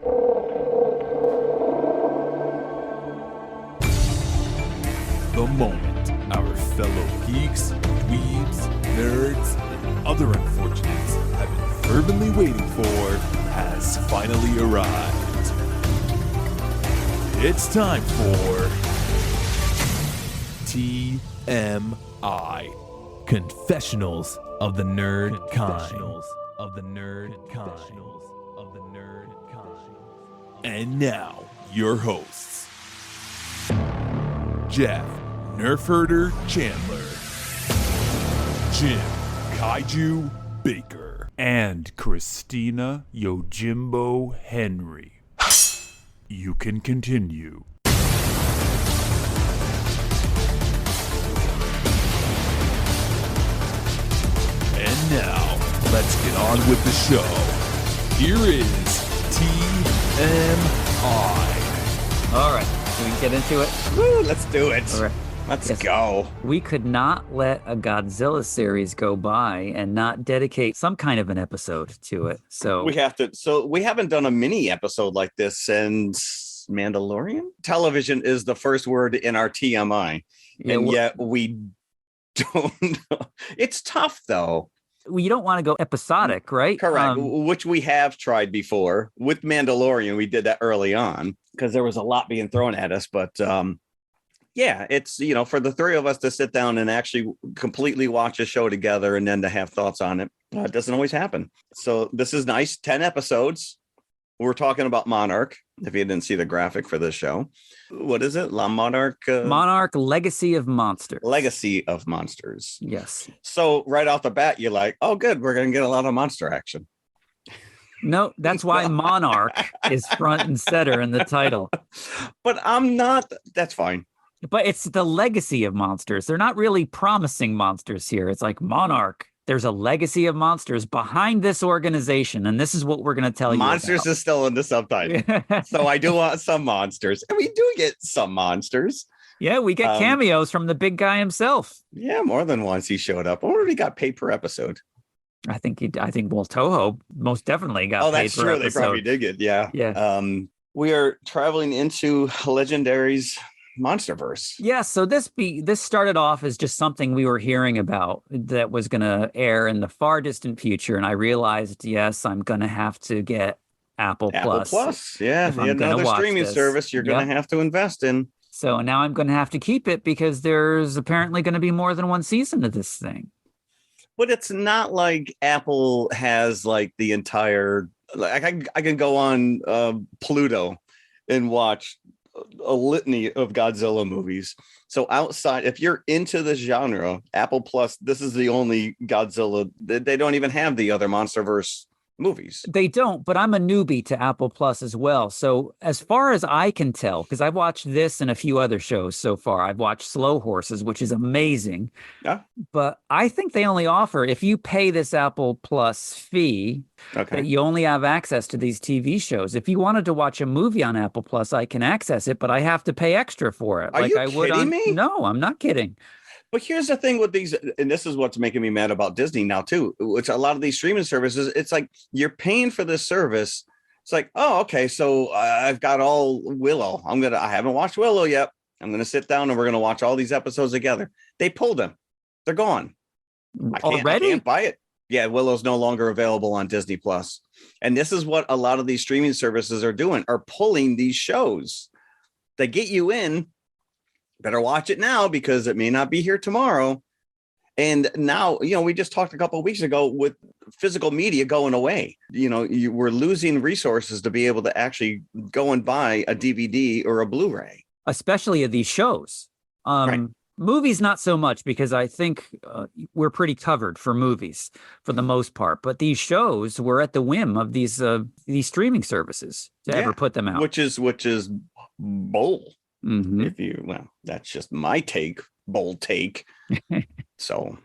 The moment our fellow geeks, dweebs, nerds, and other unfortunates have been fervently waiting for has finally arrived. It's time for TMI, Confessionals of the Nerd Kind. And now, your hosts, Jeff Nerf Herder Chandler, Jim Kaiju Baker, and Christina Yojimbo Henry. You can continue. And now, let's get on with the show. Here is TMI. All right, can we get into it? Woo, let's do it. All right. Let's Yes. go. We could not let a Godzilla series go by and not dedicate some kind of an episode to it. So We have to. So we haven't done a mini episode like this since Mandalorian. Television is the first word in our TMI, yeah, and yet we don't. It's tough though. you don't want to go episodic, right? Correct. Which we have tried before with Mandalorian. We did that early on because there was a lot being thrown at us, but yeah, it's, for the three of us to sit down and actually completely watch a show together and then to have thoughts on it, it doesn't always happen. So this is nice. 10 episodes. We're talking about Monarch. If you didn't see the graphic for this show, what is it? La Monarch? Monarch Legacy of Monsters. Legacy of Monsters. Yes. So right off the bat, you're like, oh, good. We're going to get a lot of monster action. No, that's why Monarch is front and center in the title. But I'm not. That's fine. But it's the legacy of monsters. They're not really promising monsters here. It's like Monarch. There's a legacy of monsters behind this organization, and this is what we're going to tell you. Monsters is still in the subtitle. So I do want some monsters. And we do get some monsters. Yeah, we get cameos from the big guy himself. Yeah, more than once he showed up. I wonder if he got paid per episode. I think Toho most definitely got paid per episode. That's true. They probably did get, yeah. Yeah. We are traveling into Legendary's Monsterverse. Yeah, so this started off as just something we were hearing about that was going to air in the far distant future, and I realized, yes, I'm going to have to get Apple Plus. Yeah, another streaming service you're going to have to invest in. So now I'm going to have to keep it because there's apparently going to be more than one season of this thing. But it's not like Apple has like the entire. Like I can go on Pluto and watch a litany of Godzilla movies. So outside, if you're into this genre, Apple Plus, this is the only Godzilla. They don't even have the other Monsterverse movies. They don't, but I'm a newbie to Apple Plus as well. So as far as I can tell, because I've watched this and a few other shows so far, I've watched Slow Horses, which is amazing. Yeah. But I think they only offer, if you pay this Apple Plus fee, that you only have access to these TV shows. If you wanted to watch a movie on Apple Plus, I can access it, but I have to pay extra for it. Are you kidding me? No, I'm not kidding. But here's the thing with these, and this is what's making me mad about Disney now too, which a lot of these streaming services, it's like you're paying for this service. It's like, oh, okay, so I've got all Willow. I haven't watched Willow yet. I'm going to sit down and we're going to watch all these episodes together. They pulled them. They're gone. I can't buy it. Yeah, Willow's no longer available on Disney Plus. And this is what a lot of these streaming services are doing, are pulling these shows. They get you in. Better watch it now because it may not be here tomorrow. And now, we just talked a couple of weeks ago with physical media going away. We're losing resources to be able to actually go and buy a DVD or a Blu-ray. Especially of these shows. Right. Movies, not so much, because I think we're pretty covered for movies for the most part. But these shows were at the whim of these streaming services to ever put them out. Which is bold. Mm-hmm. That's just my bold take. So,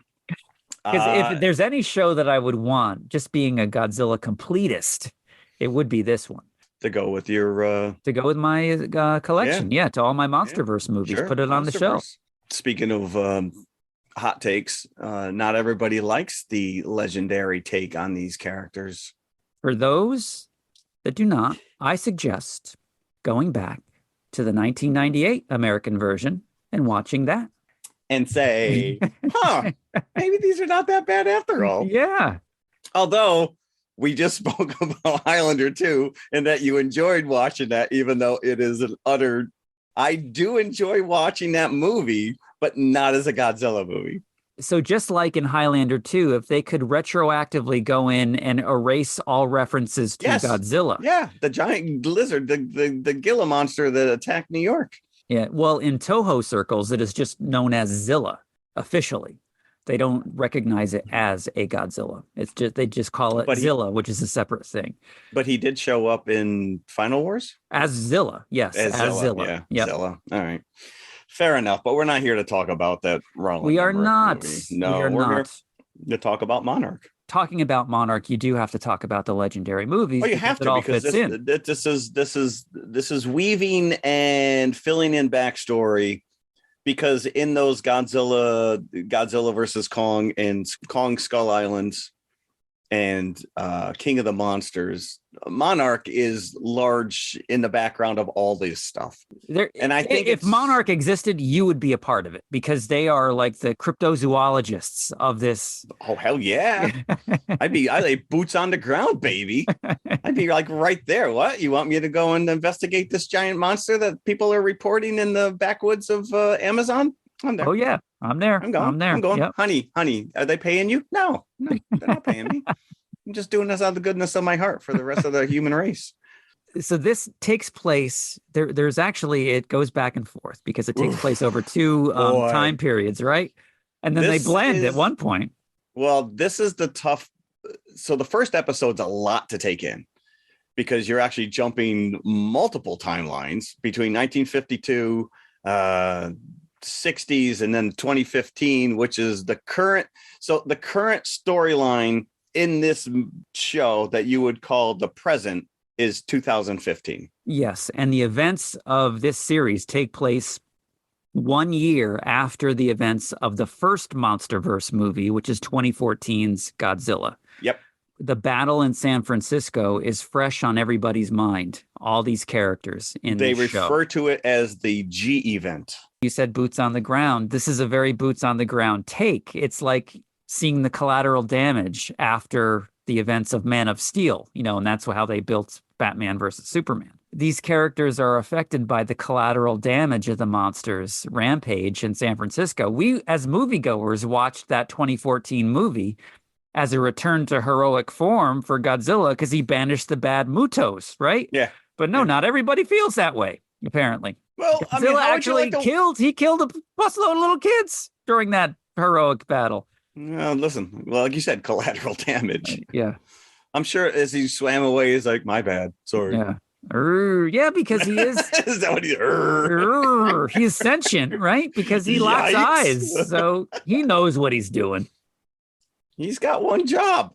because if there's any show that I would want, just being a Godzilla completist, it would be this one. To go with your my collection, to all my Monsterverse movies, sure. Put it on the shelf. Speaking of hot takes, not everybody likes the legendary take on these characters. For those, that do not, I suggest going back to the 1998 American version and watching that. And say, maybe these are not that bad after all. Yeah. Although we just spoke about Highlander 2 and that you enjoyed watching that, even though it is an utter. I do enjoy watching that movie, but not as a Godzilla movie. So just like in Highlander 2, if they could retroactively go in and erase all references to Godzilla. Yeah, the giant lizard, the Gila monster that attacked New York. Yeah, well, in Toho circles, it is just known as Zilla officially. They don't recognize it as a Godzilla. It's just they just call it Zilla, which is a separate thing. But he did show up in Final Wars as Zilla. Yes, as Zilla. Yeah, yep. Zilla. All right, fair enough. But we're not here to talk about that. We are not. No, we're here to talk about Monarch. Talking about Monarch, you do have to talk about the legendary movies. Well, you have to because this is weaving and filling in backstory. Because in those Godzilla versus Kong and Kong Skull Islands and King of the Monsters, Monarch is large in the background of all this stuff. And I think if Monarch existed, you would be a part of it because they are like the cryptozoologists of this. Oh, hell yeah. I'd be boots on the ground, baby. I'd be like right there. What? You want me to go and investigate this giant monster that people are reporting in the backwoods of Amazon? I'm there. Oh, yeah. I'm there. I'm there. I'm going. Yep. Honey, are they paying you? No, they're not paying me. I'm just doing this out of the goodness of my heart for the rest of the human race. So this takes place. There's actually, it goes back and forth because it takes place over two time periods, right? And then they blend at one point. Well, this is the tough. So the first episode's a lot to take in because you're actually jumping multiple timelines between 1952, 60s, and then 2015, which is the current. So the current storyline in this show that you would call the present is 2015. Yes. And the events of this series take place 1 year after the events of the first Monsterverse movie, which is 2014's Godzilla. Yep. The battle in San Francisco is fresh on everybody's mind. All these characters in the show. They refer to it as the G event. You said boots on the ground. This is a very boots on the ground take. It's like seeing the collateral damage after the events of Man of Steel, and that's how they built Batman versus Superman. These characters are affected by the collateral damage of the monsters' rampage in San Francisco. We, as moviegoers, watched that 2014 movie as a return to heroic form for Godzilla because he banished the bad Mutos, right? Yeah. But no, not everybody feels that way, apparently. Well, Godzilla actually killed a busload of little kids during that heroic battle. Listen, well, like you said, collateral damage. Yeah. I'm sure as he swam away, he's like, my bad. Sorry. Yeah. Yeah, because he is. Is that what he's sentient, right? Because he locks eyes. So he knows what he's doing. He's got one job.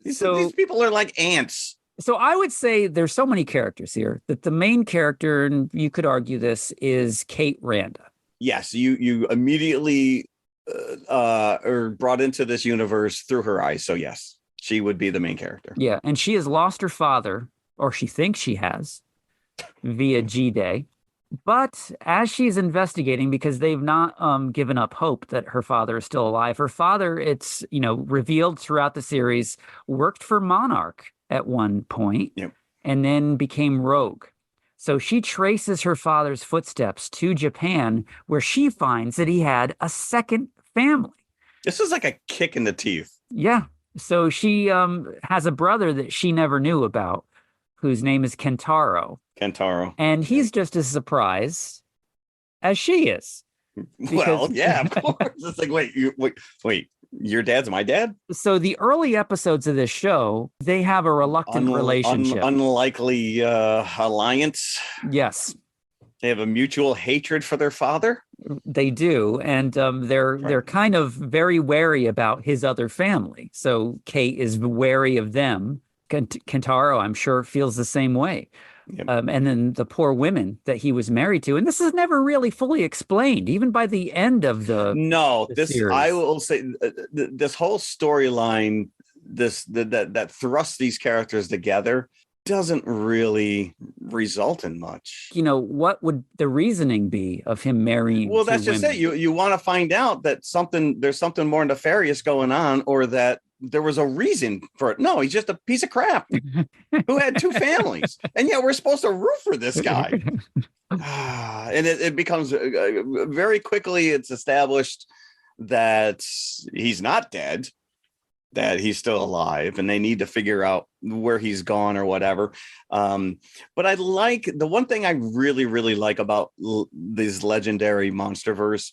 These people are like ants. So I would say there's so many characters here that the main character, and you could argue this, is Kate Randa. Yes, you immediately are brought into this universe through her eyes. So yes, she would be the main character. Yeah, and she has lost her father, or she thinks she has, via G-Day. But as she's investigating, because they've not given up hope that her father is still alive, her father, it's revealed throughout the series, worked for Monarch at one point, and then became rogue. So she traces her father's footsteps to Japan, where she finds that he had a second family. This is like a kick in the teeth. Yeah. So she has a brother that she never knew about, whose name is Kentaro. And he's just as surprised as she is. Well, yeah, of course. It's like, wait, your dad's my dad? So the early episodes of this show, they have a reluctant relationship. Unlikely alliance. Yes. They have a mutual hatred for their father. They do. And they're kind of very wary about his other family. So Kate is wary of them. Kentaro, I'm sure, feels the same way. Yep. And then the poor women that he was married to. And this is never really fully explained, even by the end of the series. I will say this whole storyline, that thrusts these characters together doesn't really result in much. You know, what would the reasoning be of him marrying Well, two that's just women? it. You want to find out that there's something more nefarious going on, or that there was a reason for it. No, he's just a piece of crap who had two families, and yet we're supposed to root for this guy. And it becomes very quickly, it's established that he's not dead, that he's still alive, and they need to figure out where he's gone or whatever. But I like, the one thing I really, really like about this legendary Monsterverse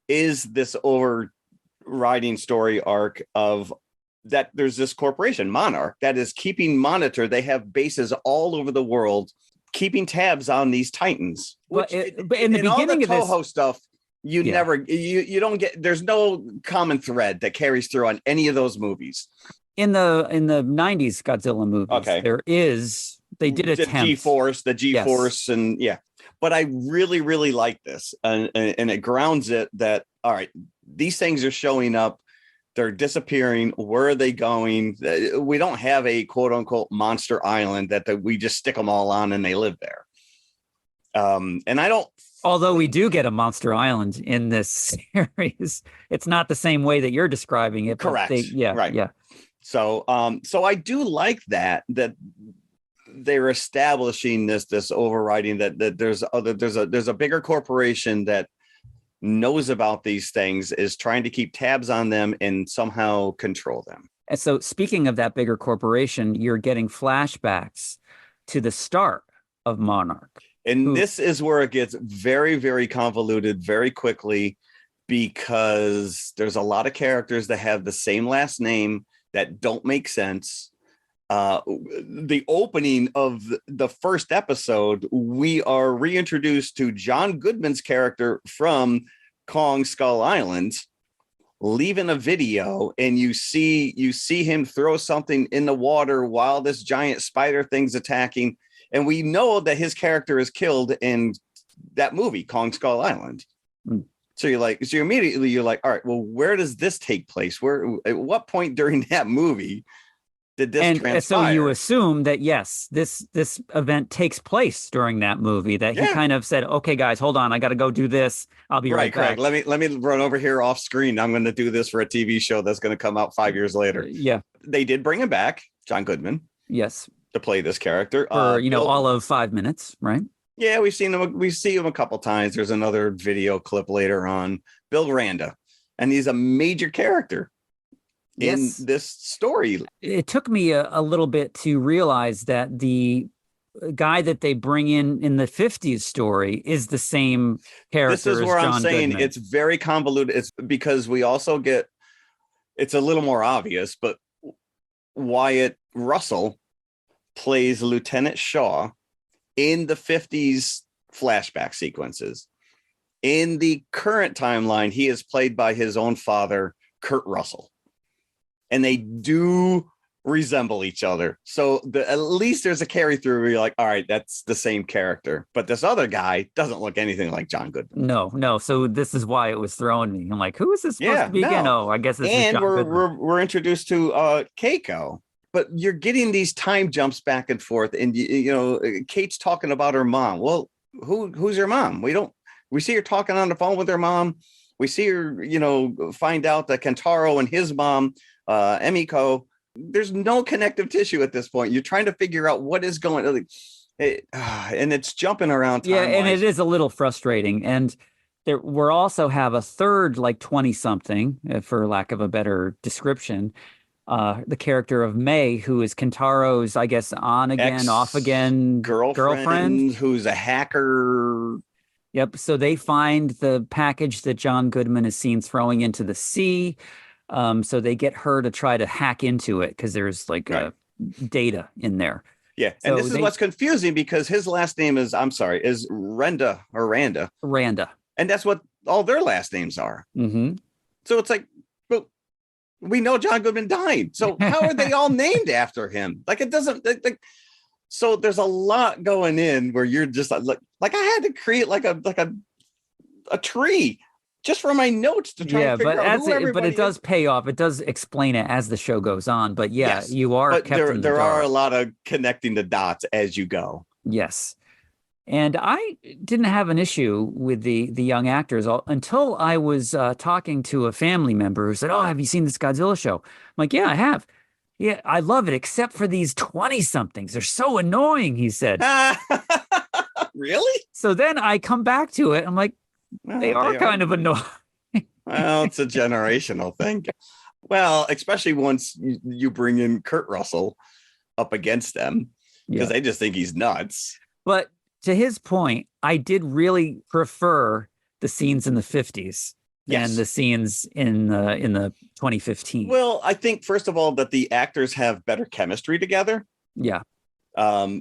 is this overriding story arc of that there's this corporation, Monarch, that is keeping monitor. They have bases all over the world, keeping tabs on these Titans. But in the beginning of Toho this stuff, you don't get, there's no common thread that carries through on any of those movies. In the 90s Godzilla movies, they did attempt the G-Force, and but I really, really like this, and it grounds it that, all right, these things are showing up, they're disappearing. Where are they going? We don't have a quote unquote monster island that we just stick them all on and they live there. And I don't. Although we do get a monster island in this series, it's not the same way that you're describing it. Correct. Yeah. So I do like that they're establishing this overriding that there's a bigger corporation that knows about these things, is trying to keep tabs on them and somehow control them. And so, speaking of that bigger corporation, you're getting flashbacks to the start of Monarch. And this is where it gets very, very convoluted very quickly, because there's a lot of characters that have the same last name that don't make sense. The opening of the first episode, we are reintroduced to John Goodman's character from Kong Skull Island, leaving a video, and you see him throw something in the water while this giant spider thing's attacking. And we know that his character is killed in that movie, Kong Skull Island. So you're like, immediately all right, well, where does this take place? At what point during that movie did this transpire? So you assume that, yes, this event takes place during that movie, that he kind of said, okay, guys, hold on, I got to go do this. I'll be right back. Craig, let me run over here off screen. I'm going to do this for a TV show that's going to come out 5 years later. Yeah. They did bring him back, John Goodman. Yes. To play this character. For, all of 5 minutes, right? Yeah, we see him a couple times. There's another video clip later on. Bill Randa. And he's a major character in this story. It took me a little bit to realize that the guy that they bring in the 50s story is the same character. This is where John I'm saying Goodman. It's very convoluted. It's because we also get, it's a little more obvious, but Wyatt Russell plays Lieutenant Shaw in the 50s flashback sequences. In the current timeline, he is played by his own father, Kurt Russell. And they do resemble each other. So at least there's a carry through where you're like, all right, that's the same character. But this other guy doesn't look anything like John Goodman. No. So this is why it was throwing me. I'm like, who is this supposed to be again? Oh, I guess this is John Goodman. We're introduced to Keiko. But you're getting these time jumps back and forth, and Kate's talking about her mom. Well, who's her mom? We see her talking on the phone with her mom. We see her, find out that Kentaro and his mom, Emiko. There's no connective tissue at this point. You're trying to figure out what is going on, and it's jumping around time. Yeah, and it is a little frustrating. And we're also have a third, like 20-something, for lack of a better description. The character of May, who is Kentaro's, I guess, on again, off again girlfriend, who's a hacker. Yep. So they find the package that John Goodman is seen throwing into the sea. So they get her to try to hack into it because there's data in there. Yeah. So and this is what's confusing, because his last name is Randa. Randa. And that's what all their last names are. Mm-hmm. So it's like, we know John Goodman died. So how are they all named after him? Like, it doesn't. So there's a lot going in where you're just like I had to create like a tree just from my notes to try to figure out who everybody but it does is. pay off. It does explain it as the show goes on. But yeah, Yes, you are but kept in the there dark. are a lot of connecting the dots as you go. Yes. And I didn't have an issue with the young actors until I was talking to a family member who said, "Oh, have you seen this Godzilla show?" I'm like, "Yeah, I have. Yeah, I love it, except for these 20-somethings. They're so annoying," he said. Really? So then I come back to it. I'm like, they are kind of annoying. Well, it's a generational thing. Well, especially once you bring in Kurt Russell up against them, because they just think he's nuts. But to his point, I did really prefer the scenes in the 50s and the scenes in the 2015. Well, I think, first of all, that the actors have better chemistry together. Yeah.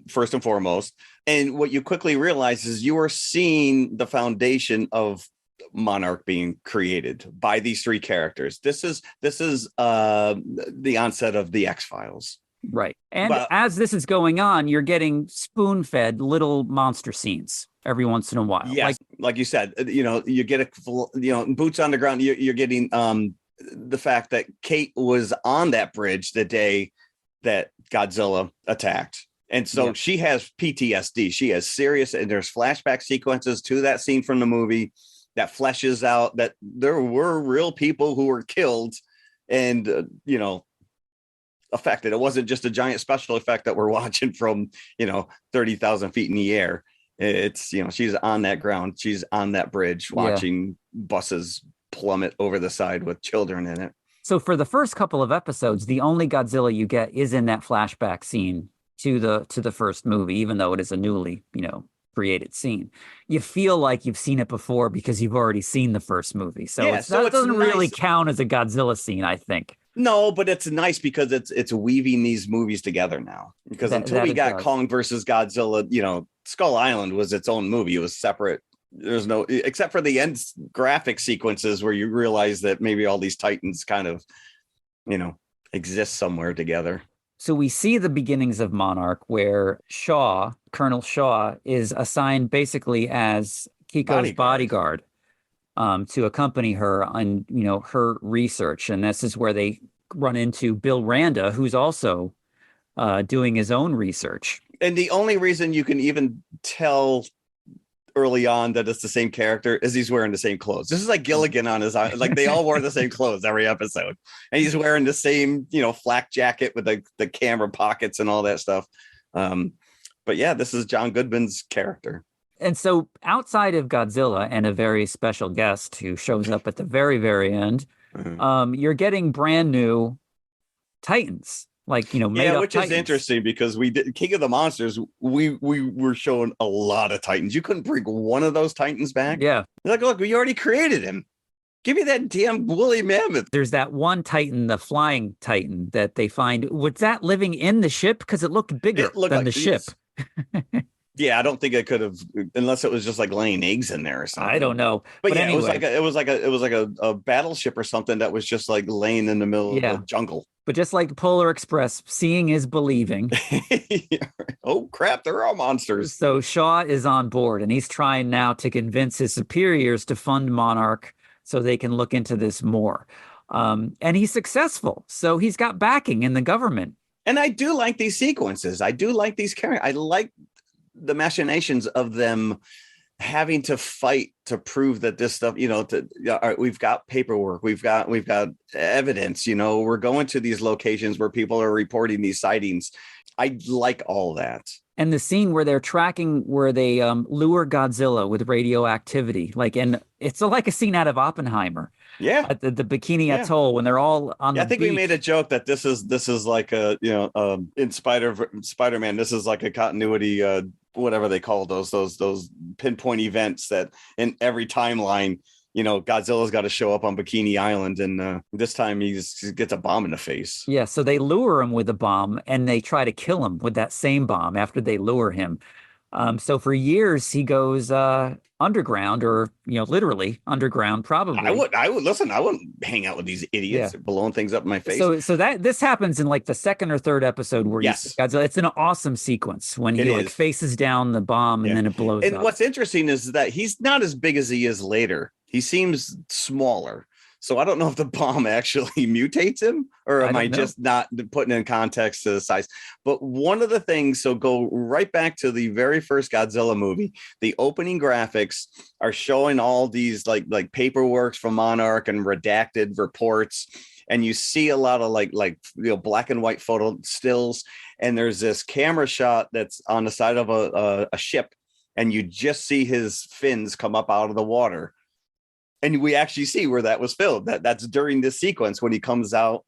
First and foremost. And what you quickly realize is you are seeing the foundation of Monarch being created by these three characters. This is the onset of the X-Files. Right. And as this is going on, you're getting spoon-fed little monster scenes every once in a while. Yes, like you said, you get boots on the ground. You're getting the fact that Kate was on that bridge the day that Godzilla attacked. And so she has PTSD. She has serious, and there's flashback sequences to that scene from the movie that fleshes out that there were real people who were killed and, affected. It wasn't just a giant special effect that we're watching from 30,000 feet in the air. It's she's on that ground, she's on that bridge watching buses plummet over the side with children in it. So for the first couple of episodes, the only Godzilla you get is in that flashback scene to the first movie, even though it is a newly created scene. You feel like you've seen it before because you've already seen the first movie, so it doesn't really count as a Godzilla scene, I think. No, but it's nice because it's weaving these movies together now. Because until we got Kong versus Godzilla, Skull Island was its own movie. It was separate. There's no, except for the end graphic sequences where you realize that maybe all these Titans kind of, exist somewhere together. So we see the beginnings of Monarch, where Colonel Shaw, is assigned basically as Kiko's bodyguard. To accompany her on, her research. And this is where they run into Bill Randa, who's also doing his own research. And the only reason you can even tell early on that it's the same character is he's wearing the same clothes. This is like Gilligan on his, like they all wore the same clothes every episode. And he's wearing the same, flak jacket with the camera pockets and all that stuff. But yeah, this is John Goodman's character. And so outside of Godzilla and a very special guest who shows up at the very, very end, you're getting brand new Titans, made up which Titans. Is interesting because we did King of the Monsters. We were showing a lot of Titans. You couldn't bring one of those Titans back. Yeah. Like, look, we already created him. Give me that damn woolly mammoth. There's that one Titan, the flying Titan that they find. Was that living in the ship? Because it looked bigger than the ship. Yeah, I don't think it could have, unless it was just like laying eggs in there or something. I don't know. But yeah, anyway. it was like a battleship or something that was just like laying in the middle of the jungle. But just like Polar Express, seeing is believing. Oh crap, they're all monsters. So Shaw is on board, and he's trying now to convince his superiors to fund Monarch so they can look into this more. And he's successful. So he's got backing in the government. And I do like these sequences. I do like these characters. I like the machinations of them having to fight to prove that this stuff, we've got paperwork, we've got evidence, we're going to these locations where people are reporting these sightings. I like all that. And the scene where they're tracking, where they lure Godzilla with radioactivity, and it's like a scene out of Oppenheimer. Yeah, at the Bikini Atoll when they're all on the I think beach. We made a joke that this is like a in Spider-Man, this is like a continuity whatever they call those pinpoint events that in every timeline Godzilla's got to show up on Bikini Island, and this time he gets a bomb in the face. Yeah, so they lure him with a bomb, and they try to kill him with that same bomb after they lure him. So for years he goes underground, or literally underground. Probably. I would listen. I wouldn't hang out with these idiots blowing things up in my face. So that this happens in like the second or third episode where you see Godzilla. It's an awesome sequence when he faces down the bomb and then it blows up. And what's interesting is that he's not as big as he is later. he seems smaller. So I don't know if the bomb actually mutates him, or am I just not putting in context to the size? But one of the things, so go right back to the very first Godzilla movie. The opening graphics are showing all these like paperwork from Monarch and redacted reports. And you see a lot of like black and white photo stills. And there's this camera shot that's on the side of a ship. And you just see his fins come up out of the water. And we actually see where that was filmed. That's during this sequence when he comes out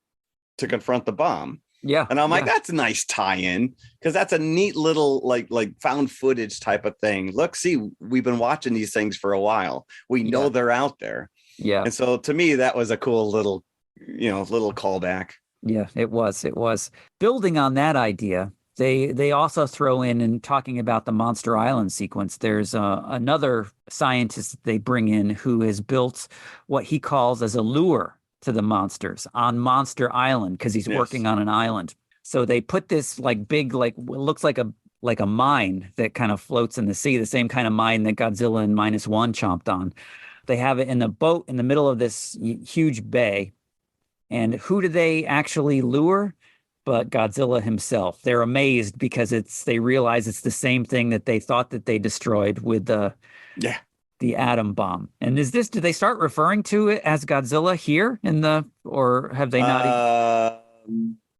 to confront the bomb. Yeah. And I'm like, that's a nice tie-in, because that's a neat little like found footage type of thing. Look, see, we've been watching these things for a while. We know they're out there. Yeah. And so to me, that was a cool little callback. Yeah, it was. Building on that idea, they also throw in talking about the Monster Island sequence. There's another scientist that they bring in who has built what he calls as a lure to the monsters on Monster Island, because he's working on an island. So they put this like big, like looks like a mine that kind of floats in the sea, the same kind of mine that Godzilla in -1 chomped on. They have it in a boat in the middle of this huge bay. And who do they actually lure? But Godzilla himself. They're amazed because they realize it's the same thing that they thought that they destroyed with the atom bomb. And do they start referring to it as Godzilla here or have they not?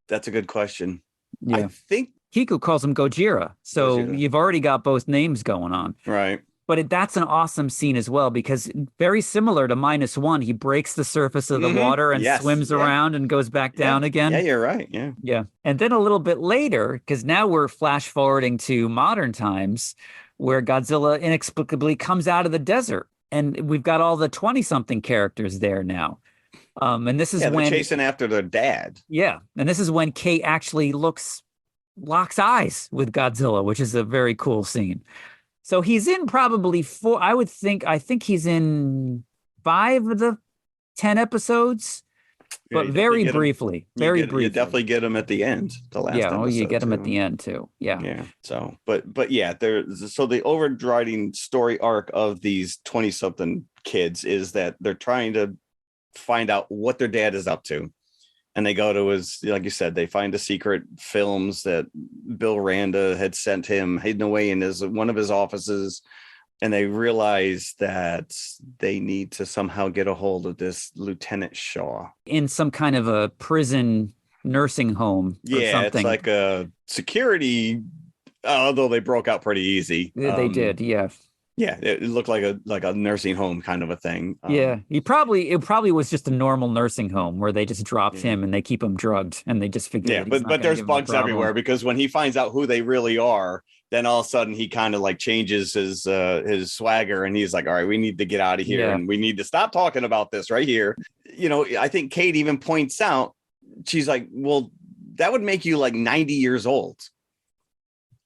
That's a good question. Yeah. I think Kiku calls him Gojira. So you've already got both names going on. Right. But that's an awesome scene as well, because very similar to -1, he breaks the surface of the water and swims around and goes back down again. Yeah, you're right. Yeah. Yeah. And then a little bit later, because now we're flash forwarding to modern times, where Godzilla inexplicably comes out of the desert. And we've got all the 20-something characters there now. And this is when they're chasing after their dad. Yeah. And this is when Kate actually locks eyes with Godzilla, which is a very cool scene. So he's in probably 4. I think he's in 5 of the 10 episodes, but very briefly. You definitely get him at the end. The last episode. You get him at the end too. Yeah. Yeah. So, but yeah, the overriding story arc of these 20-something kids is that they're trying to find out what their dad is up to. And they go to his, like you said, they find the secret films that Bill Randa had sent him hidden away in one of his offices. And they realize that they need to somehow get a hold of this Lieutenant Shaw. In some kind of a prison nursing home or something. It's like a security, although they broke out pretty easy. They did, yeah. Yeah, it looked like a nursing home kind of a thing. It probably was just a normal nursing home where they just dropped him and they keep him drugged and they just figure. Yeah, but there's bugs everywhere, because when he finds out who they really are, then all of a sudden he kind of like changes his swagger, and he's like, all right, we need to get out of here and we need to stop talking about this right here. I think Kate even points out, she's like, well, that would make you like 90 years old.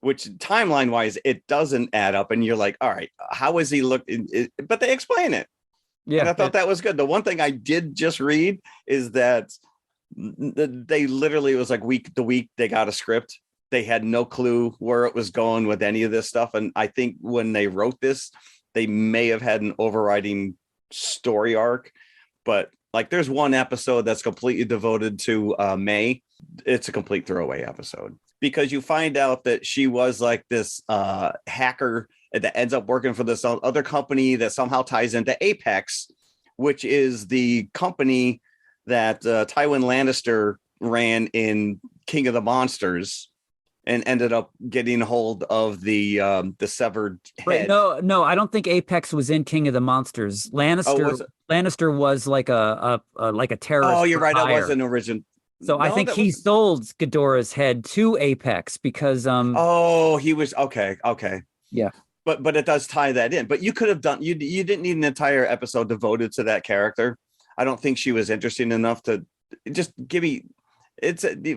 Which timeline wise, it doesn't add up. And you're like, all right, how is he look? But they explain it. Yeah. And I thought that was good. The one thing I did just read is that they literally, it was like the week they got a script, they had no clue where it was going with any of this stuff. And I think when they wrote this, they may have had an overriding story arc, but like there's one episode that's completely devoted to May. It's a complete throwaway episode, because you find out that she was like this hacker that ends up working for this other company that somehow ties into Apex, which is the company that Tywin Lannister ran in King of the Monsters, and ended up getting hold of the severed head. No, I don't think Apex was in King of the Monsters. Lannister was like a terrorist. Oh, you're right. That was an original. So I think he sold Ghidorah's head to Apex because he was okay. Yeah. But it does tie that in. But you could have done you didn't need an entire episode devoted to that character. I don't think she was interesting enough to just give me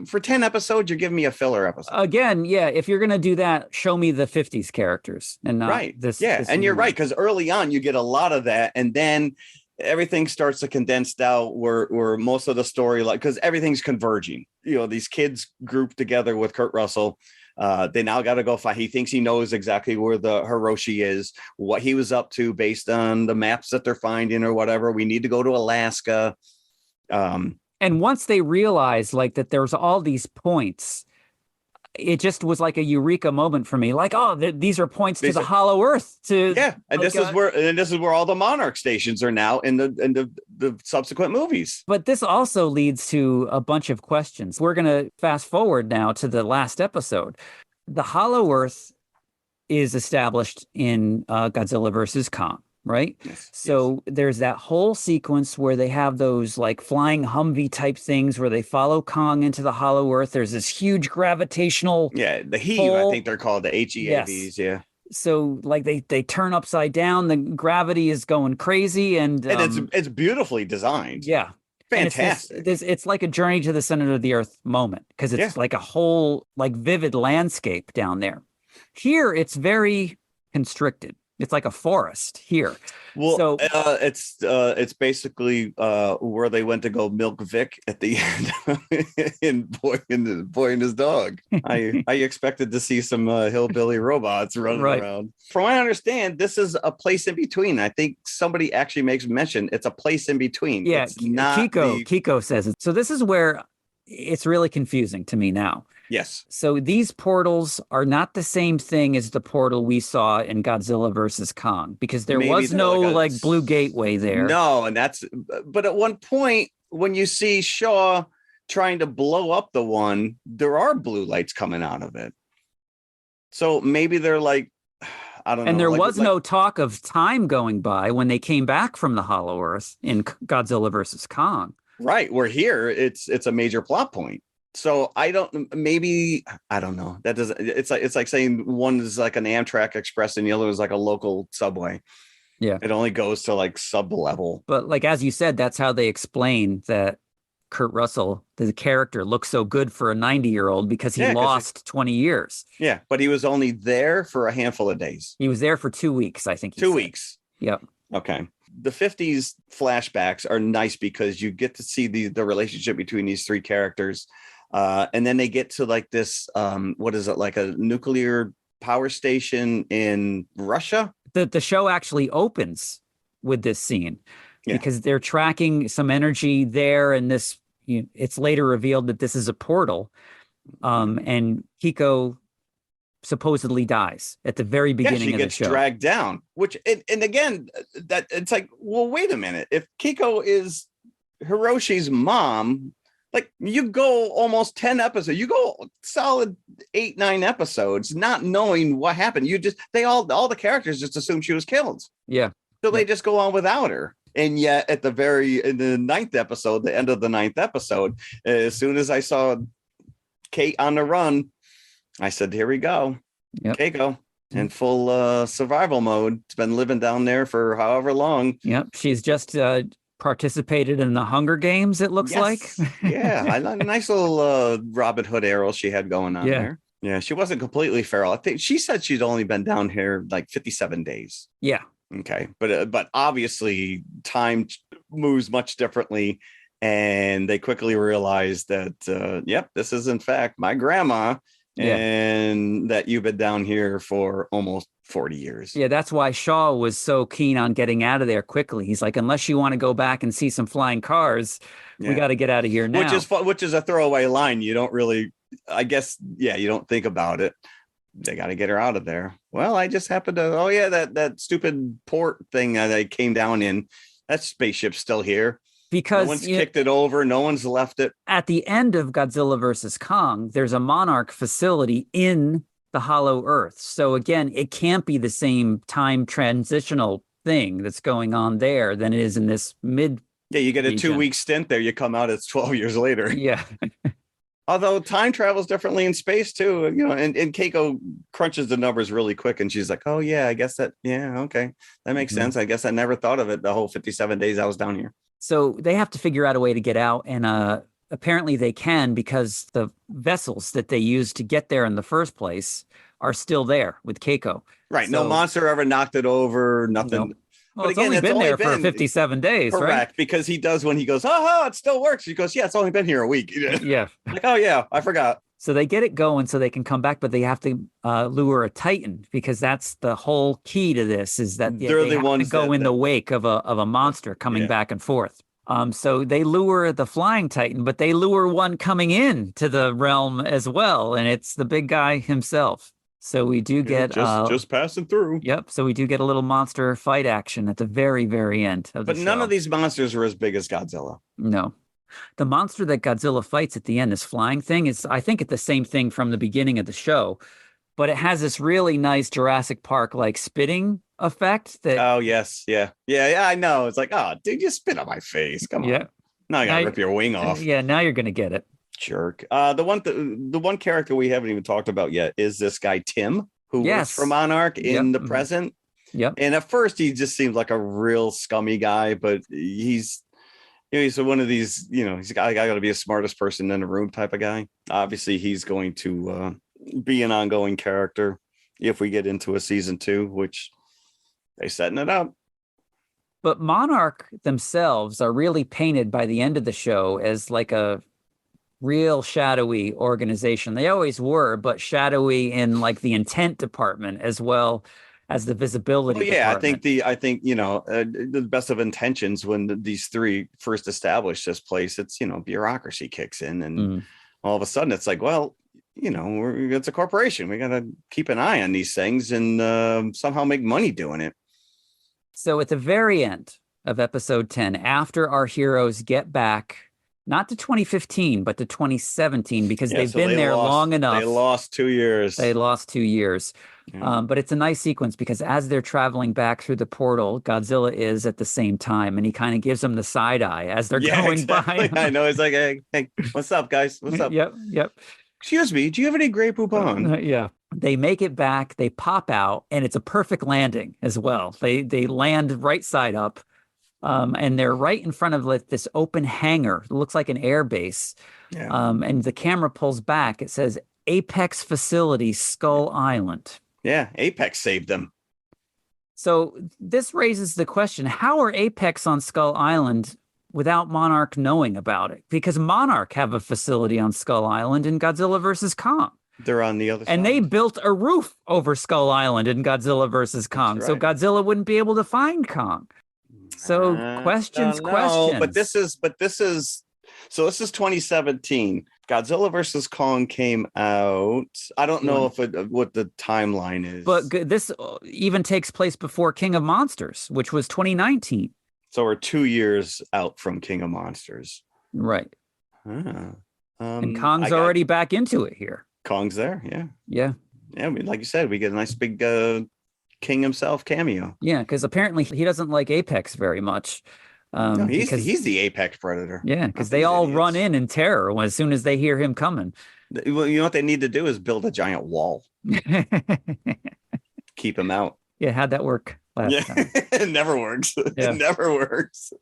for 10 episodes, you're giving me a filler episode. Again, yeah, if you're gonna do that, show me the 50s characters and not this. Yeah, this and you're right, because early on you get a lot of that, and then everything starts to condense out where most of the story, like, because everything's converging. These kids grouped together with Kurt Russell, They now got to go find. He thinks he knows exactly where the Hiroshi is, what he was up to based on the maps that they're finding or whatever. We need to go to Alaska. And once they realize like that there's all these points, it just was like a eureka moment for me. Like, oh, these are points to the Hollow Earth. And this is where all the Monarch stations are now in the subsequent movies. But this also leads to a bunch of questions. We're going to fast forward now to the last episode. The Hollow Earth is established in Godzilla versus Kong, right? Yes, so there's that whole sequence where they have those like flying Humvee type things where they follow Kong into the Hollow Earth. There's this huge gravitational the heave, I think they're called the HEAVs. Yes. So like they turn upside down, the gravity is going crazy, and it's beautifully designed. Yeah. Fantastic. It's like a journey to the center of the earth moment, because it's like a whole like vivid landscape down there. Here it's very constricted. It's like a forest here. Well, so it's basically where they went to go milk Vic at the end in Boy and His Dog. I expected to see some hillbilly robots running around. From what I understand, this is a place in between. I think somebody actually makes mention it's a place in between. Yeah, it's not Kiko says it. So this is where it's really confusing to me now. Yes. So these portals are not the same thing as the portal we saw in Godzilla versus Kong, because there was no like blue gateway there. No, but at one point when you see Shaw trying to blow up the one, there are blue lights coming out of it. So maybe they're like, I don't know. And there was no talk of time going by when they came back from the Hollow Earth in Godzilla versus Kong. Right. We're here. It's a major plot point. So I don't know. That doesn't. It's like saying one is like an Amtrak Express and the other is like a local subway. Yeah, it only goes to like sub level. But like as you said, that's how they explain that Kurt Russell, the character, looks so good for a 90-year-old because he lost 20 years. Yeah, but he was only there for a handful of days. He was there for 2 weeks, I think. 2 weeks. Yep. Okay. The 50s flashbacks are nice because you get to see the relationship between these three characters. And then they get to like this, what is it, like a nuclear power station in Russia? The show actually opens with this scene because they're tracking some energy there. And this, it's later revealed that this is a portal. And Kiko supposedly dies at the very beginning of the show. She gets dragged down, which, and again, that it's like, well, wait a minute. If Kiko is Hiroshi's mom, like you go almost 10 episodes, you go solid 8-9 episodes, not knowing what happened. All the characters just assume she was killed. Yeah. So they just go on without her. And yet in the 9th episode, the end of the 9th episode, as soon as I saw Kate on the run, I said, here we go. Yep. Keiko in full survival mode. It's been living down there for however long. Yep. She's just participated in the Hunger Games, it looks like. Yeah. A nice little Robin Hood arrow she had going on there. Yeah. She wasn't completely feral. I think she said she'd only been down here like 57 days. Yeah. Okay. But obviously time moves much differently. And they quickly realized that, this is in fact my grandma. And that you've been down here for almost 40 years. Yeah, that's why Shaw was so keen on getting out of there quickly. He's like, unless you want to go back and see some flying cars, we got to get out of here now. Which is a throwaway line. You don't really, I guess, you don't think about it. They got to get her out of there. Well, I just happened to, that stupid port thing that I came down in, that spaceship's still here. Because no one's kicked it over. No one's left it. At the end of Godzilla versus Kong, there's a Monarch facility in the Hollow Earth. So again, it can't be the same time transitional thing that's going on there than it is in this mid. Yeah, you get a 2-week stint there. You come out, it's 12 years later. Yeah. Although time travels differently in space too, and Keiko crunches the numbers really quick, and she's like, "Oh yeah, I guess that. Yeah, okay, that makes sense. I guess I never thought of it. The whole 57 days I was down here." So they have to figure out a way to get out, and apparently they can because the vessels that they used to get there in the first place are still there with Keiko. Right. No monster ever knocked it over. Nothing. Nope. Well, it's only been there for 57 days, correct, right? Because he does when he goes, it still works. She goes, yeah, it's only been here a week. Yeah. Like, oh, yeah, I forgot. So they get it going so they can come back, but they have to lure a Titan, because that's the whole key to this, is that They're they the have ones to go that- in the wake of a monster coming Yeah. back and forth. So they lure the flying Titan, but they lure one coming in to the realm as well, and it's the big guy himself. So we do get just passing through. Yep. So we do get a little monster fight action at the very, very end of the But show. none of these monsters are as big as Godzilla. No. The monster that Godzilla fights at the end, this flying thing, is, I think, it's the same thing from the beginning of the show, but it has this really nice Jurassic Park like spitting effect that. Oh yes, yeah. I know. It's like, oh, dude, you spit on my face. Come on. Now I gotta rip your wing off. Yeah, now you're gonna get it. Jerk. The one character we haven't even talked about yet is this guy Tim, who works for Monarch in the present. Yep. And at first he just seemed like a real scummy guy, but he's one of these, he's I got to be the smartest person in the room type of guy. Obviously, he's going to be an ongoing character if we get into a season 2, which they're setting it up. But Monarch themselves are really painted by the end of the show as like a real shadowy organization. They always were, but shadowy in like the intent department as well as the visibility. Well, yeah, department. I think the best of intentions when these three first established this place, it's bureaucracy kicks in, and all of a sudden it's like, well, it's a corporation. We got to keep an eye on these things and somehow make money doing it. So at the very end of episode 10, after our heroes get back, not to 2015, but to 2017, because they've been there long enough. They lost 2 years. Yeah. But it's a nice sequence, because as they're traveling back through the portal, Godzilla is at the same time, and he kind of gives them the side eye as they're going by. I know. It's like, hey, what's up, guys? What's up? Yep. Excuse me, do you have any Grey Poupon? Yeah. They make it back, they pop out, and it's a perfect landing as well. They land right side up. And they're right in front of this open hangar. It looks like an air base. Yeah. And the camera pulls back. It says Apex Facility, Skull Island. Yeah, Apex saved them. So this raises the question, how are Apex on Skull Island without Monarch knowing about it? Because Monarch have a facility on Skull Island in Godzilla versus Kong. They're on the other side. And they built a roof over Skull Island in Godzilla versus Kong. Right. So Godzilla wouldn't be able to find Kong. So questions. But this is 2017. Godzilla versus Kong came out. I don't know what the timeline is. But this even takes place before King of Monsters, which was 2019. So we're 2 years out from King of Monsters. Right. And Kong's already back into it here. Kong's there, yeah. I mean, like you said, we get a nice big King himself cameo. Yeah, because apparently he doesn't like Apex very much. No, he's the apex predator. Yeah, because they all run in terror as soon as they hear him coming. Well, you know what they need to do is build a giant wall. Keep him out. Yeah, how'd that work last time? It never works. Yeah. It never works.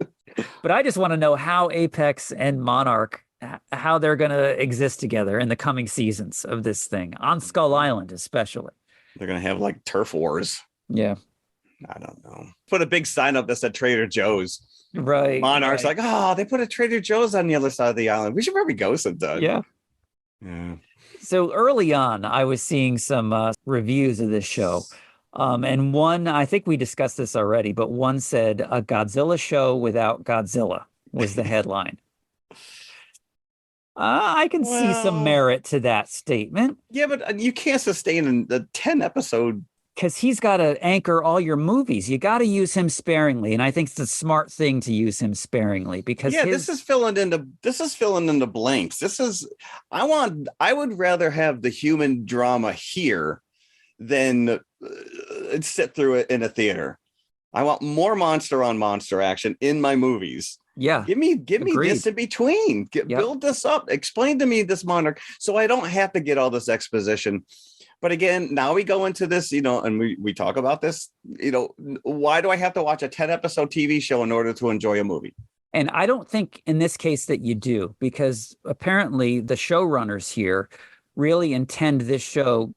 But I just want to know how Apex and Monarch, how they're going to exist together in the coming seasons of this thing, on Skull Island especially. They're going to have like turf wars. Yeah. I don't know. Put a big sign up that said Trader Joe's. Right. Monarch's like, oh, they put a Trader Joe's on the other side of the island. We should probably go sometime. Yeah. So early on, I was seeing some reviews of this show. And one, I think we discussed this already, but one said a Godzilla show without Godzilla was the headline. I can see some merit to that statement. Yeah, but you can't sustain a 10 episode. Because he's got to anchor all your movies. You got to use him sparingly. And I think it's a smart thing to use him sparingly, because this is filling in the blanks. I would rather have the human drama here than sit through it in a theater. I want more monster on monster action in my movies. Yeah. Give me this in between. Build this up. Explain to me this Monarch so I don't have to get all this exposition. But again, now we go into this, and we talk about this, why do I have to watch a 10 episode TV show in order to enjoy a movie? And I don't think in this case that you do, because apparently the showrunners here really intend this show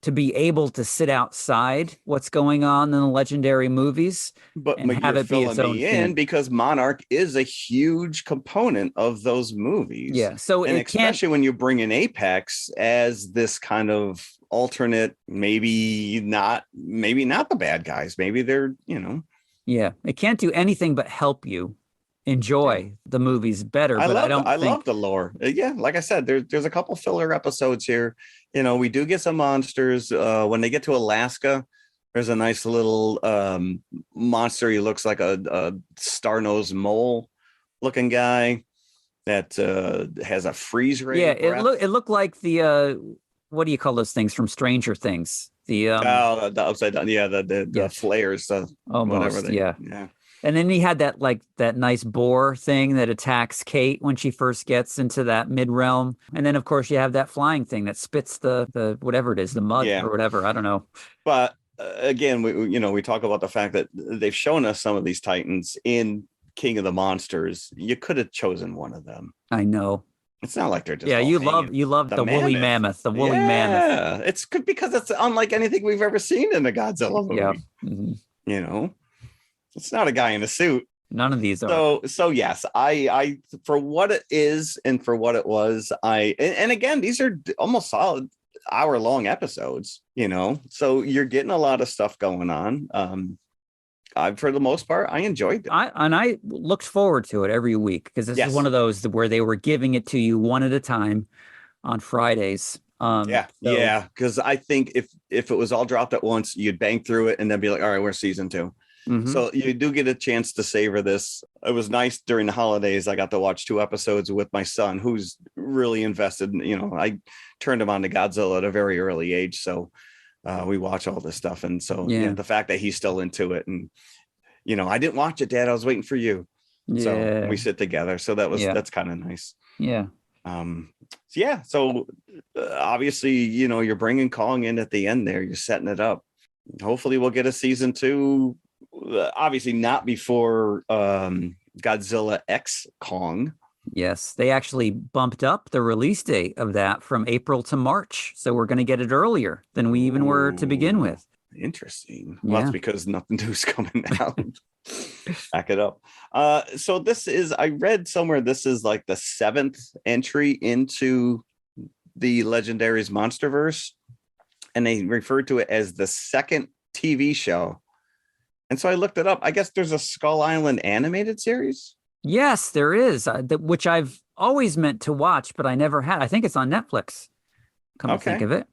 to be able to sit outside what's going on in the legendary movies and have you're it be its filling own me in thing. because Monarch is a huge component of those movies. Yeah. So and it especially when you bring in Apex as this kind of alternate, maybe not the bad guys. Maybe they're, Yeah. It can't do anything but help you enjoy the movies better. I But love the lore. Yeah, like I said, there's a couple filler episodes here. We do get some monsters. When they get to Alaska, there's a nice little monster. He looks like a star-nosed mole looking guy that has a freeze ray. Yeah, it looked like the what do you call those things from Stranger Things? The upside down. Yeah, the flares. Almost, whatever. Yeah. And then he had that nice boar thing that attacks Kate when she first gets into that mid realm. And then of course you have that flying thing that spits the whatever it is, the mud or whatever. I don't know. But again, we talk about the fact that they've shown us some of these Titans in King of the Monsters. You could have chosen one of them. I know. It's not like they're just you love the woolly mammoth. The woolly mammoth. Yeah, it's good because it's unlike anything we've ever seen in the Godzilla movie. Yeah. Mm-hmm. It's not a guy in a suit. None of these are. So yes, I for what it is and for what it was, and again, these are almost solid hour-long episodes, so you're getting a lot of stuff going on. For the most part, I enjoyed it. I looked forward to it every week because this is one of those where they were giving it to you one at a time on Fridays. Because I think if it was all dropped at once, you'd bang through it and then be like, all right, we're season 2. Mm-hmm. So you do get a chance to savor this. It was nice during the holidays. I got to watch 2 episodes with my son, who's really invested. I turned him on to Godzilla at a very early age. So we watch all this stuff. And so the fact that he's still into it and, I didn't watch it, Dad. I was waiting for you. Yeah. So we sit together. So that's kind of nice. Yeah. So obviously, you're bringing Kong in at the end there. You're setting it up. Hopefully we'll get a season 2. Obviously not before Godzilla X Kong. Yes, they actually bumped up the release date of that from April to March. So we're going to get it earlier than we even were to begin with. Interesting. Well, that's because nothing new's coming out. Back it up. So this is, I read somewhere, this is like the 7th entry into the Legendary's Monsterverse. And they referred to it as the 2nd TV show. And so I looked it up. I guess there's a Skull Island animated series. Yes, there is, which I've always meant to watch, but I never had. I think it's on Netflix. Come to think of it.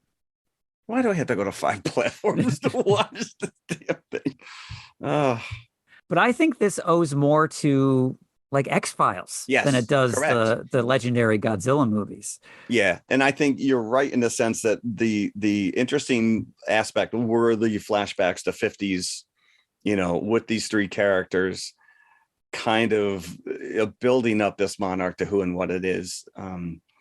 Why do I have to go to 5 platforms to watch this damn thing? But I think this owes more to like X-Files than it does the legendary Godzilla movies. Yeah, and I think you're right in the sense that the interesting aspect were the flashbacks to 50s, with these 3 characters kind of building up this Monarch to who and what it is.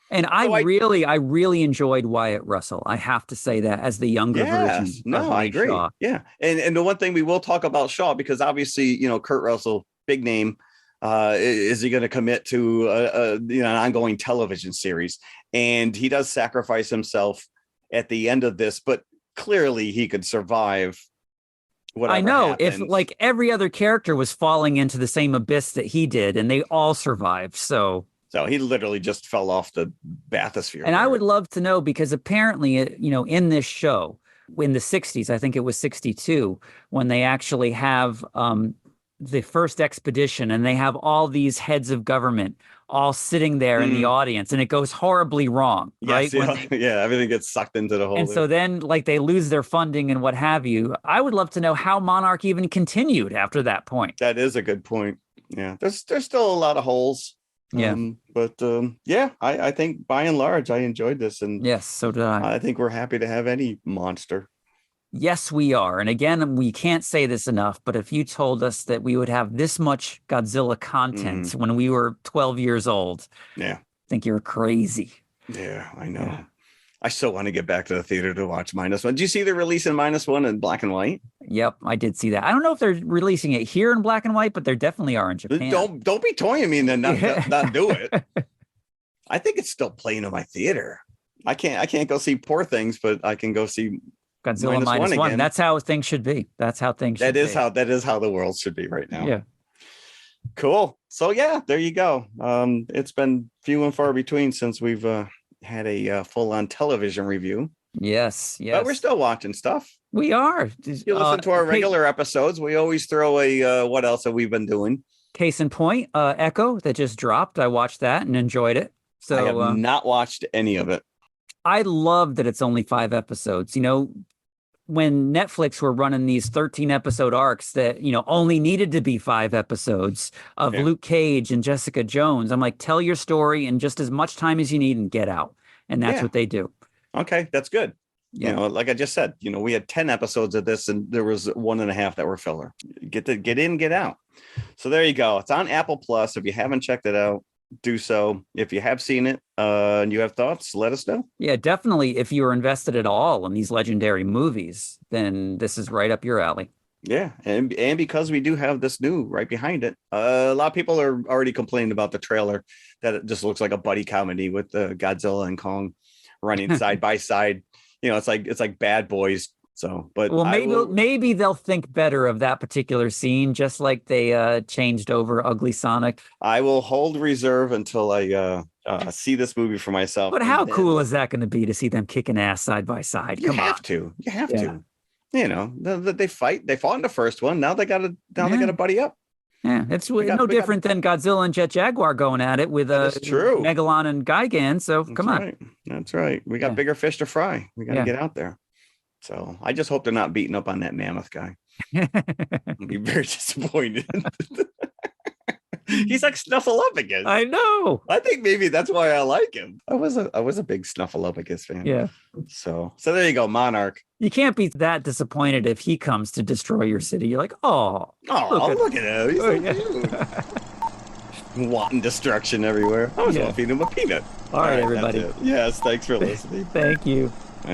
And I really enjoyed Wyatt Russell. I have to say that as the younger version. No, I agree. Shaw. Yeah. And the one thing we will talk about Shaw, because obviously, Kurt Russell, big name, is he going to commit to an ongoing television series? And he does sacrifice himself at the end of this, but clearly he could survive. I know happens. If like every other character was falling into the same abyss that he did, and they all survived. So he literally just fell off the bathysphere. And I would love to know, because apparently, in this show, in the 60s, I think it was 62, when they actually have the first expedition and they have all these heads of government all sitting there in the audience, and it goes horribly wrong, right? Everything gets sucked into the whole. And so then they lose their funding and what have you. I would love to know how Monarch even continued after that point. That is a good point. Yeah, there's still a lot of holes. Yeah. I think by and large, I enjoyed this. And yes, so did I. I think we're happy to have any monster. Yes, we are. And again, we can't say this enough, but if you told us that we would have this much Godzilla content when we were 12 years old, I think you're crazy. Yeah, I know. Yeah. I still want to get back to the theater to watch -1. Did you see the release in -1 in black and white? Yep, I did see that. I don't know if they're releasing it here in black and white, but they definitely are in Japan. Don't be toying me and then not do it. I think it's still playing in my theater. I can't go see Poor Things, but I can go see Godzilla minus one. again. That's how things should be. That's how things should be. That is how the world should be right now. Yeah. Cool. So yeah, there you go. It's been few and far between since we've had a full-on television review. Yes. But we're still watching stuff. We are. You listen to our regular episodes. We always throw a what else have we been doing? Case in point, Echo that just dropped. I watched that and enjoyed it. So I have not watched any of it. I love that it's only 5 episodes. You know, when Netflix were running these 13 episode arcs that, you know, only needed to be 5 episodes of Luke Cage and Jessica Jones, I'm like, tell your story in just as much time as you need and get out. And that's what they do. Okay, that's good. Yeah. You know, like I just said, you know, we had 10 episodes of this and there was 1.5 that were filler. Get in, get out. So there you go. It's on Apple Plus. If you haven't checked it out, do so. If you have seen it and you have thoughts, let us know. Yeah, definitely. If you are invested at all in these legendary movies, then this is right up your alley. Yeah, and because we do have this new right behind it, a lot of people are already complaining about the trailer that it just looks like a buddy comedy with Godzilla and Kong running side by side. You know, it's like Bad Boys. So, but maybe they'll think better of that particular scene, just like they changed over Ugly Sonic. I will hold reserve until I see this movie for myself. But how cool is that going to be to see them kicking ass side by side? You have to. You know, they fight. They fought in the first one. Now they got to buddy up. Yeah, it's no different than Godzilla and Jet Jaguar going at it with Megalon and Gigan. So come on. Right. That's right. We got bigger fish to fry. We got to get out there. So I just hope they're not beating up on that mammoth guy. I'd be very disappointed. He's like Snuffleupagus. I know. I think maybe that's why I like him. I was a big Snuffleupagus fan. Yeah. So there you go, Monarch. You can't be that disappointed if he comes to destroy your city. You're like, look at him. He's so cute. Wanting destruction everywhere. I was going to feed him a peanut. All right, everybody. Yes, thanks for listening. Thank you.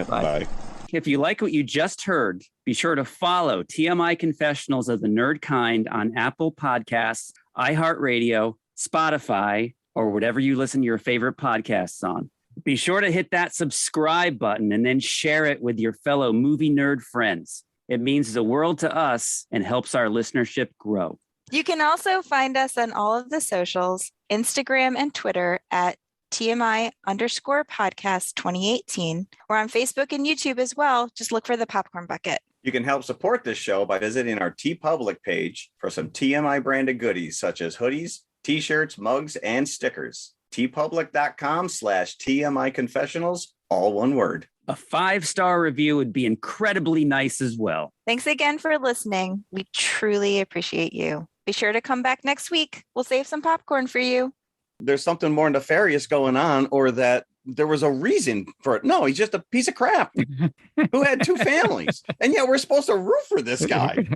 Bye. If you like what you just heard, be sure to follow TMI Confessionals of the Nerd Kind on Apple Podcasts, iHeartRadio, Spotify, or whatever you listen to your favorite podcasts on. Be sure to hit that subscribe button and then share it with your fellow movie nerd friends. It means the world to us and helps our listenership grow. You can also find us on all of the socials, Instagram and Twitter at TMI_podcast 2018. We're on Facebook and YouTube as well. Just look for the Popcorn Bucket. You can help support this show by visiting our TeePublic page for some TMI branded goodies such as hoodies, t-shirts, mugs, and stickers. TeePublic.com/TMI Confessionals, all one word. A 5-star review would be incredibly nice as well. Thanks again for listening. We truly appreciate you. Be sure to come back next week. We'll save some popcorn for you. There's something more nefarious going on, or that there was a reason for it. No, he's just a piece of crap who had 2 families. And yet we're supposed to root for this guy.